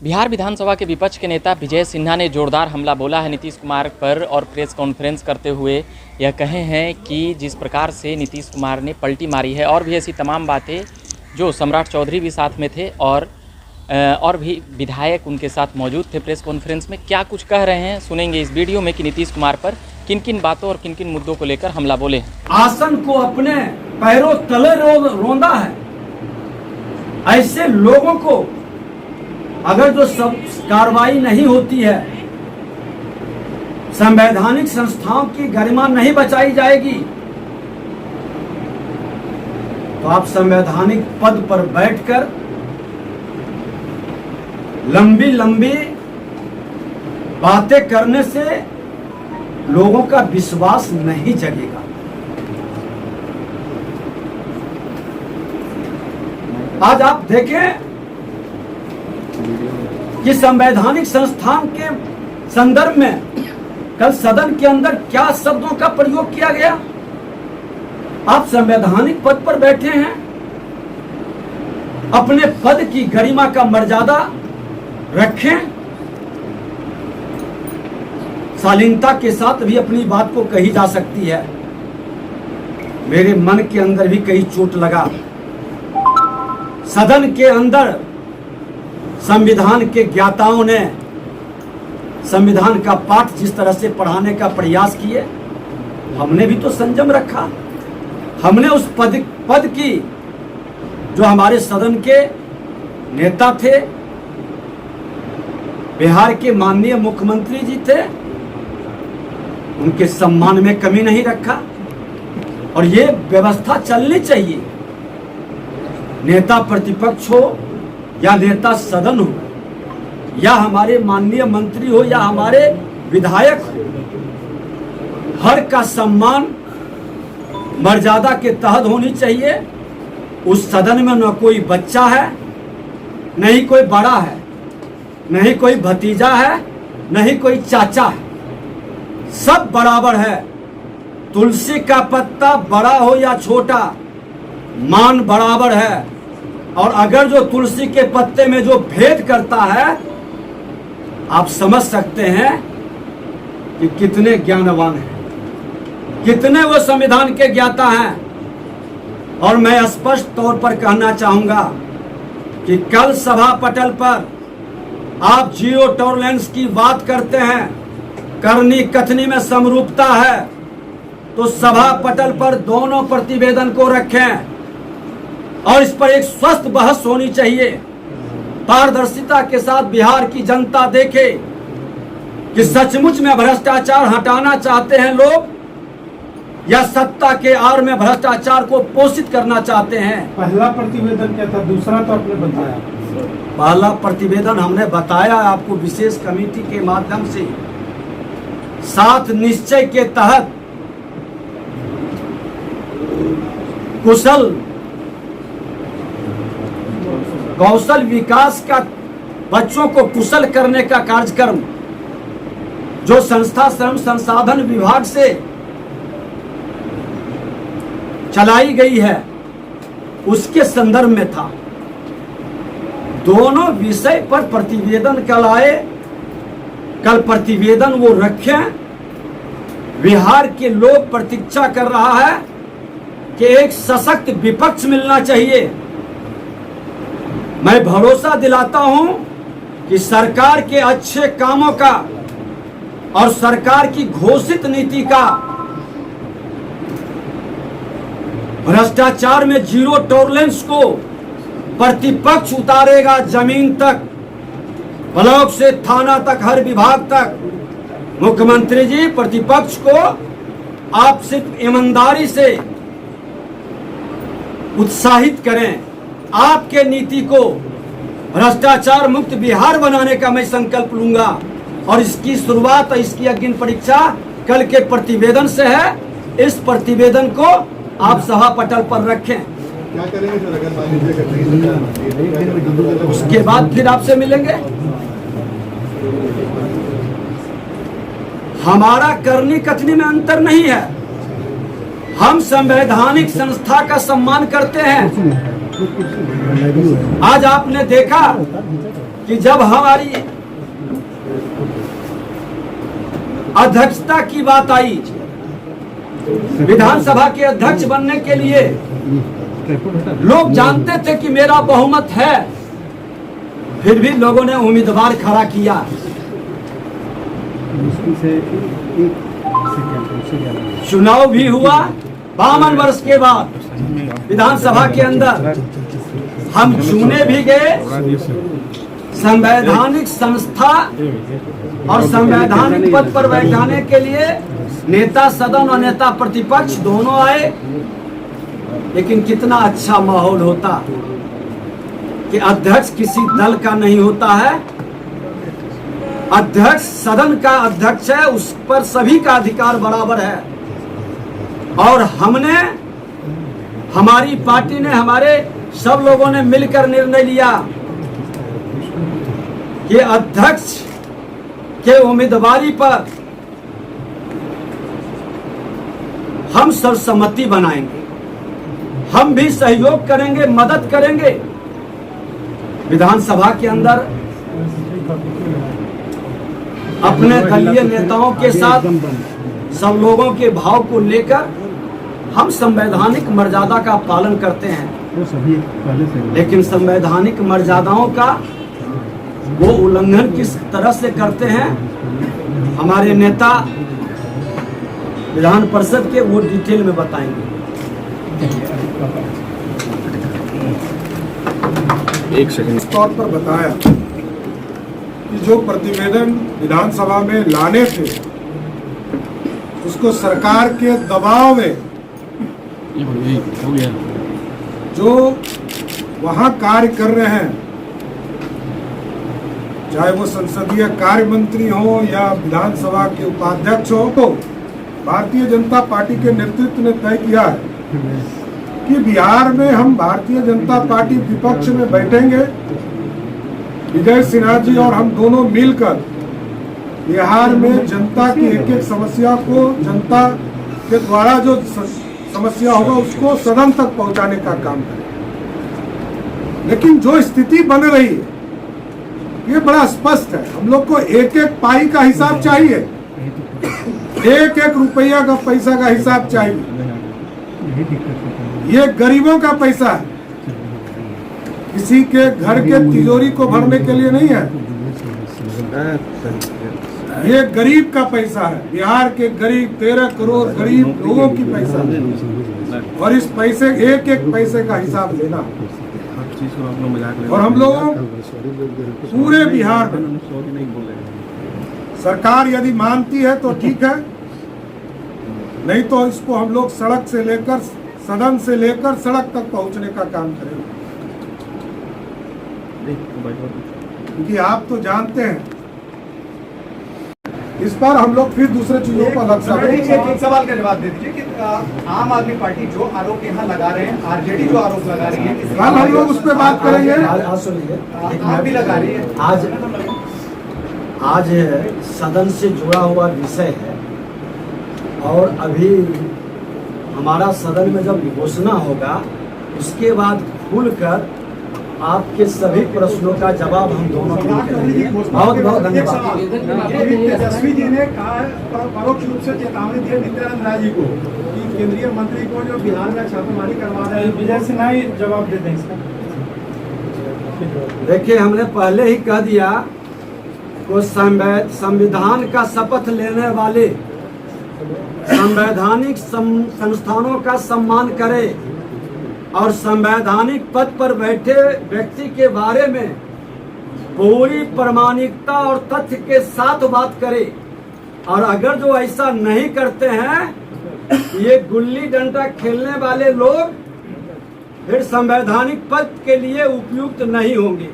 बिहार विधानसभा के विपक्ष के नेता विजय सिन्हा ने जोरदार हमला बोला है नीतीश कुमार पर और प्रेस कॉन्फ्रेंस करते हुए यह कहे हैं कि जिस प्रकार से नीतीश कुमार ने पलटी मारी है और भी ऐसी तमाम बातें, जो सम्राट चौधरी भी साथ में थे और भी विधायक उनके साथ मौजूद थे प्रेस कॉन्फ्रेंस में। क्या कुछ कह रहे हैं सुनेंगे इस वीडियो में कि नीतीश कुमार पर किन किन बातों और किन किन मुद्दों को लेकर हमला बोले हैं। आसन को अपने पैरों तले रोंदा है। ऐसे लोगों को अगर जो सब कार्रवाई नहीं होती है, संवैधानिक संस्थाओं की गरिमा नहीं बचाई जाएगी, तो आप संवैधानिक पद पर बैठकर लंबी लंबी बातें करने से लोगों का विश्वास नहीं जगेगा। आज आप देखें कि संवैधानिक संस्थान के संदर्भ में कल सदन के अंदर क्या शब्दों का प्रयोग किया गया। आप संवैधानिक पद पर बैठे हैं, अपने पद की गरिमा का मर्यादा रखें, शालीनता के साथ भी अपनी बात को कही जा सकती है। मेरे मन के अंदर भी कहीं चोट लगा। सदन के अंदर संविधान के ज्ञाताओं ने संविधान का पाठ जिस तरह से पढ़ाने का प्रयास किए, हमने भी तो संयम रखा। हमने उस पद की, जो हमारे सदन के नेता थे, बिहार के माननीय मुख्यमंत्री जी थे, उनके सम्मान में कमी नहीं रखा। और ये व्यवस्था चलनी चाहिए। नेता प्रतिपक्ष हो या नेता सदन हो या हमारे माननीय मंत्री हो या हमारे विधायक हो, हर का सम्मान मर्यादा के तहत होनी चाहिए। उस सदन में न कोई बच्चा है, न ही कोई बड़ा है, न ही कोई भतीजा है, न ही कोई चाचा है, सब बराबर है। तुलसी का पत्ता बड़ा हो या छोटा, मान बराबर है। और अगर जो तुलसी के पत्ते में जो भेद करता है, आप समझ सकते हैं कि कितने ज्ञानवान हैं, कितने वो संविधान के ज्ञाता हैं। और मैं स्पष्ट तौर पर कहना चाहूंगा कि कल सभा पटल पर आप जीरो टॉलरेंस की बात करते हैं, करनी कथनी में समरूपता है, तो सभा पटल पर दोनों प्रतिवेदन को रखें और इस पर एक स्वस्थ बहस होनी चाहिए। पारदर्शिता के साथ बिहार की जनता देखे कि सचमुच में भ्रष्टाचार हटाना चाहते हैं लोग या सत्ता के आड़ में भ्रष्टाचार को पोषित करना चाहते हैं। पहला प्रतिवेदन क्या था, दूसरा तो आपने बताया। पहला प्रतिवेदन हमने बताया आपको विशेष कमेटी के माध्यम से, 7 निश्चय के तहत कौशल विकास का, बच्चों को कुशल करने का कार्यक्रम जो संस्था श्रम संसाधन विभाग से चलाई गई है, उसके संदर्भ में था। दोनों विषय पर प्रतिवेदन कल आए। कल प्रतिवेदन वो रखें। बिहार के लोग प्रतीक्षा कर रहा है कि एक सशक्त विपक्ष मिलना चाहिए। मैं भरोसा दिलाता हूं कि सरकार के अच्छे कामों का और सरकार की घोषित नीति का, भ्रष्टाचार में जीरो टॉलरेंस को प्रतिपक्ष उतारेगा जमीन तक, ब्लॉक से थाना तक, हर विभाग तक। मुख्यमंत्री जी, प्रतिपक्ष को आप सिर्फ ईमानदारी से उत्साहित करें। आपके नीति को भ्रष्टाचार मुक्त बिहार बनाने का मैं संकल्प लूंगा और इसकी शुरुआत, इसकी अग्नि परीक्षा कल के प्रतिवेदन से है। इस प्रतिवेदन को आप सभा पटल पर रखें। क्या करेंगे सर अगर उसके बाद फिर आपसे मिलेंगे। हमारा करनी कथनी में अंतर नहीं है। हम संवैधानिक संस्था का सम्मान करते हैं। आज आपने देखा कि जब हमारी अध्यक्षता की बात आई, विधानसभा के अध्यक्ष बनने के लिए लोग जानते थे कि मेरा बहुमत है, फिर भी लोगों ने उम्मीदवार खड़ा किया। चुनाव भी हुआ 52 वर्ष के बाद विधानसभा के अंदर, हम चुने भी गए। संवैधानिक संस्था और संवैधानिक पद पर बैठाने के लिए नेता सदन और नेता प्रतिपक्ष दोनों आए। लेकिन कितना अच्छा माहौल होता कि अध्यक्ष किसी दल का नहीं होता है, अध्यक्ष सदन का अध्यक्ष है, उस पर सभी का अधिकार बराबर है। और हमने, हमारी पार्टी ने, हमारे सब लोगों ने मिलकर निर्णय लिया कि अध्यक्ष के उम्मीदवारी पर हम सर्वसम्मति बनाएंगे, हम भी सहयोग करेंगे, मदद करेंगे। विधानसभा के अंदर अपने दलीय नेताओं के साथ सब लोगों के भाव को लेकर हम संवैधानिक मर्यादा का पालन करते हैं। लेकिन संवैधानिक मर्यादाओं का वो उल्लंघन किस तरह से करते हैं, हमारे नेता विधान परिषद के वो डिटेल में बताएंगे। एक सेकंड तौर पर बताया कि जो प्रतिवेदन विधानसभा में लाने थे उसको सरकार के दबाव में जो वहां कार्य कर रहे हैं, चाहे वो संसदीय कार्य मंत्री हो या विधानसभा के उपाध्यक्ष हो, तो भारतीय जनता पार्टी के नेतृत्व ने तय किया है कि बिहार में हम भारतीय जनता पार्टी विपक्ष में बैठेंगे। विजय सिन्हा जी और हम दोनों मिलकर बिहार में जनता की एक एक समस्या को, जनता के द्वारा जो समस्या होगा उसको सदन तक पहुंचाने का काम करें। लेकिन जो स्थिति बन रही है ये बड़ा स्पष्ट है। हम लोग को एक एक पाई का हिसाब चाहिए, एक एक रुपया का पैसा का हिसाब चाहिए। ये गरीबों का पैसा है, किसी के घर के तिजोरी को भरने के लिए नहीं है। ये गरीब का पैसा है, बिहार के गरीब 13 करोड़ गरीब लोगों की पैसा है। और इस पैसे, एक एक पैसे का हिसाब लेना। और हम लोग पूरे बिहार में सरकार यदि मानती है तो ठीक है, नहीं तो इसको हम लोग सड़क से लेकर, सदन से लेकर सड़क तक पहुंचने का काम करेंगे। क्योंकि आप तो जानते हैं इस पर हम लोग फिर दूसरे चीजों पर लग सकते हैं। एक सवाल का जवाब दे दीजिए कि आम आदमी पार्टी जो आरोप यहाँ लगा रहे हैं, आरजेडी जो आरोप लगा रही है, कल हम लोग उस पर बात करेंगे। आप भी लगा रही है। आज सदन से जुड़ा हुआ विषय है और अभी हमारा सदन में जब घोषणा होगा उसके बाद खुलकर आपके सभी प्रश्नों का जवाब हम दोनों देंगे। बहुत बहुत धन्यवाद। तेजस्वी जी ने कहा परोक्ष रूप से चेतावनी दी नित्यानंद राय जी को कि केंद्रीय मंत्री को जो बिहार में छापेमारी करवा रहे हैं, विजय सिन्हा ही जवाब देते हैं इसका। देखिए, हमने पहले ही कह दिया को संविधान का शपथ लेने वाले संवैधानिक संस्थानों का सम्मान करे और संवैधानिक पद पर बैठे व्यक्ति के बारे में पूरी प्रामाणिकता और तथ्य के साथ बात करे। और अगर जो ऐसा नहीं करते हैं, ये गुल्ली डंडा खेलने वाले लोग फिर संवैधानिक पद के लिए उपयुक्त नहीं होंगे।